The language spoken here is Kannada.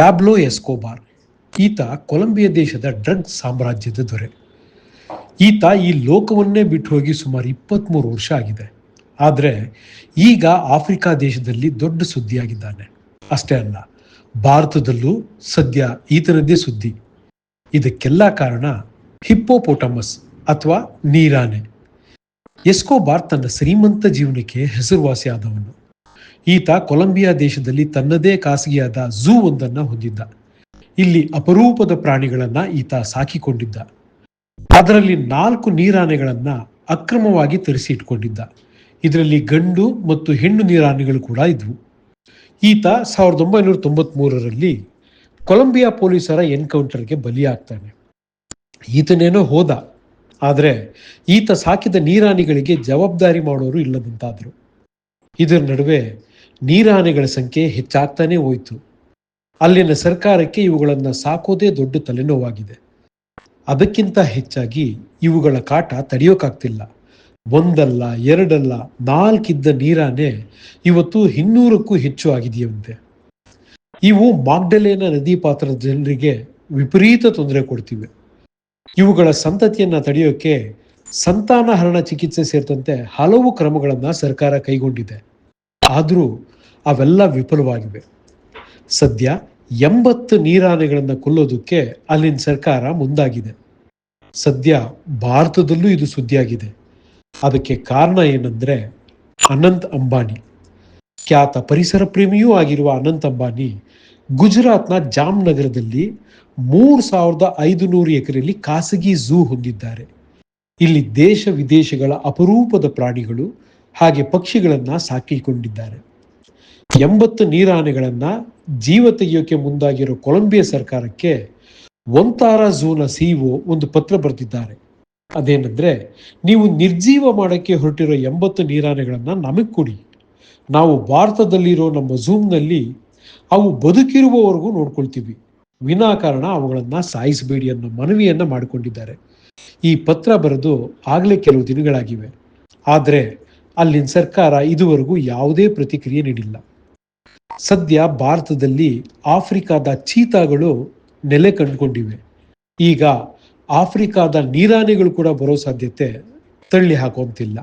ಪ್ಯಾಬ್ಲೋ ಎಸ್ಕೋಬಾರ್ ಈತ ಕೊಲಂಬಿಯಾ ದೇಶದ ಡ್ರಗ್ ಸಾಮ್ರಾಜ್ಯದ ದೊರೆ. ಈತ ಈ ಲೋಕವನ್ನೇ ಬಿಟ್ಟು ಹೋಗಿ ಸುಮಾರು 23 ವರ್ಷ ಆಗಿದೆ. ಆದರೆ ಈಗ ಆಫ್ರಿಕಾ ದೇಶದಲ್ಲಿ ದೊಡ್ಡ ಸುದ್ದಿಯಾಗಿದ್ದಾನೆ. ಅಷ್ಟೇ ಅಲ್ಲ, ಭಾರತದಲ್ಲೂ ಸದ್ಯ ಈತನದ್ದೇ ಸುದ್ದಿ. ಇದಕ್ಕೆಲ್ಲ ಕಾರಣ ಹಿಪ್ಪೋಪೋಟಮಸ್ ಅಥವಾ ನೀರಾನೆ. ಎಸ್ಕೋಬಾರ್ ತನ್ನ ಶ್ರೀಮಂತ ಜೀವನಕ್ಕೆ ಹೆಸರುವಾಸಿಯಾದವನು. ಈತ ಕೊಲಂಬಿಯಾ ದೇಶದಲ್ಲಿ ತನ್ನದೇ ಖಾಸಗಿಯಾದ ಝೂ ಒಂದನ್ನು ಹೊಂದಿದ್ದ. ಇಲ್ಲಿ ಅಪರೂಪದ ಪ್ರಾಣಿಗಳನ್ನ ಈತ ಸಾಕಿಕೊಂಡಿದ್ದ. ಅದರಲ್ಲಿ 4 ನೀರಾನೆಗಳನ್ನ ಅಕ್ರಮವಾಗಿ ತರಿಸಿ ಇಟ್ಕೊಂಡಿದ್ದ. ಇದರಲ್ಲಿ ಗಂಡು ಮತ್ತು ಹೆಣ್ಣು ನೀರಾನೆಗಳು ಕೂಡ ಇದ್ವು. ಈತ 1993ರಲ್ಲಿ ಕೊಲಂಬಿಯಾ ಪೊಲೀಸರ ಎನ್ಕೌಂಟರ್ಗೆ ಬಲಿಯಾಗ್ತಾನೆ. ಈತನೇನೋ ಹೋದ, ಆದರೆ ಈತ ಸಾಕಿದ ನೀರಾನೆಗಳಿಗೆ ಜವಾಬ್ದಾರಿ ಮಾಡೋರು ಇಲ್ಲದಂತಾದ್ರು. ಇದರ ನಡುವೆ ನೀರಾನೆಗಳ ಸಂಖ್ಯೆ ಹೆಚ್ಚಾಗ್ತಾನೆ ಹೋಯಿತು. ಅಲ್ಲಿನ ಸರ್ಕಾರಕ್ಕೆ ಇವುಗಳನ್ನು ಸಾಕೋದೇ ದೊಡ್ಡ ತಲೆನೋವಾಗಿದೆ. ಅದಕ್ಕಿಂತ ಹೆಚ್ಚಾಗಿ ಇವುಗಳ ಕಾಟ ತಡೆಯೋಕ್ಕಾಗ್ತಿಲ್ಲ. ಒಂದಲ್ಲ, ಎರಡಲ್ಲ, 4 ಇದ್ದ ನೀರಾನೆ ಇವತ್ತು 200ಕ್ಕೂ ಹೆಚ್ಚು ಆಗಿದೆಯಂತೆ. ಇವು ಮಾಗ್ಡಲೇನಾ ನದಿ ಪಾತ್ರದ ಜನರಿಗೆ ವಿಪರೀತ ತೊಂದರೆ ಕೊಡ್ತಿವೆ. ಇವುಗಳ ಸಂತತಿಯನ್ನ ತಡೆಯೋಕೆ ಸಂತಾನಹರಣ ಚಿಕಿತ್ಸೆ ಸೇರಿದಂತೆ ಹಲವು ಕ್ರಮಗಳನ್ನು ಸರ್ಕಾರ ಕೈಗೊಂಡಿದೆ. ಆದರೂ ಅವೆಲ್ಲ ವಿಫಲವಾಗಿವೆ. ಸದ್ಯ 80 ನೀರಾನೆಗಳನ್ನು ಕೊಲ್ಲೋದಕ್ಕೆ ಅಲ್ಲಿನ ಸರ್ಕಾರ ಮುಂದಾಗಿದೆ. ಸದ್ಯ ಭಾರತದಲ್ಲೂ ಇದು ಸುದ್ದಿಯಾಗಿದೆ. ಅದಕ್ಕೆ ಕಾರಣ ಏನಂದ್ರೆ ಅನಂತ್ ಅಂಬಾನಿ. ಖ್ಯಾತ ಪರಿಸರ ಪ್ರೇಮಿಯೂ ಆಗಿರುವ ಅನಂತ್ ಅಂಬಾನಿ ಗುಜರಾತ್ನ ಜಾಮ್ನಗರದಲ್ಲಿ 3500 ಎಕರೆಯಲ್ಲಿ ಖಾಸಗಿ ಝೂ ಹೊಂದಿದ್ದಾರೆ. ಇಲ್ಲಿ ದೇಶ ವಿದೇಶಗಳ ಅಪರೂಪದ ಪ್ರಾಣಿಗಳು ಹಾಗೆ ಪಕ್ಷಿಗಳನ್ನ ಸಾಕಿಕೊಂಡಿದ್ದಾರೆ. 80 ನೀರಾನೆಗಳನ್ನ ಜೀವ ತೆಗೆಯೋಕೆ ಮುಂದಾಗಿರೋ ಕೊಲಂಬಿಯಾ ಸರ್ಕಾರಕ್ಕೆ ಒಂತಾರಾ ಝೂನ ಸಿಇಒ ಒಂದು ಪತ್ರ ಬರೆದಿದ್ದಾರೆ. ಅದೇನಂದ್ರೆ, ನೀವು ನಿರ್ಜೀವ ಮಾಡಕ್ಕೆ ಹೊರಟಿರೋ 80 ನೀರಾನೆಗಳನ್ನ ನಮಗೆ ಕೊಡಿ. ನಾವು ಭಾರತದಲ್ಲಿರೋ ನಮ್ಮ ಝೂಮ್ನಲ್ಲಿ ಅವು ಬದುಕಿರುವವರೆಗೂ ನೋಡ್ಕೊಳ್ತೀವಿ. ವಿನಾಕಾರಣ ಅವುಗಳನ್ನ ಸಾಯಿಸಬೇಡಿ ಅನ್ನೋ ಮನವಿಯನ್ನ ಮಾಡಿಕೊಂಡಿದ್ದಾರೆ. ಈ ಪತ್ರ ಬರೆದು ಆಗಲೇ ಕೆಲವು ದಿನಗಳಾಗಿವೆ. ಆದರೆ ಅಲ್ಲಿನ ಸರ್ಕಾರ ಇದುವರೆಗೂ ಯಾವುದೇ ಪ್ರತಿಕ್ರಿಯೆ ನೀಡಿಲ್ಲ. ಸದ್ಯ ಭಾರತದಲ್ಲಿ ಆಫ್ರಿಕಾದ ಚೀತಾಗಳು ನೆಲೆ ಕಂಡುಕೊಂಡಿವೆ. ಈಗ ಆಫ್ರಿಕಾದ ನೀರಾನೆಗಳು ಕೂಡ ಬರೋ ಸಾಧ್ಯತೆ ತಳ್ಳಿ ಹಾಕುವಂತಿಲ್ಲ.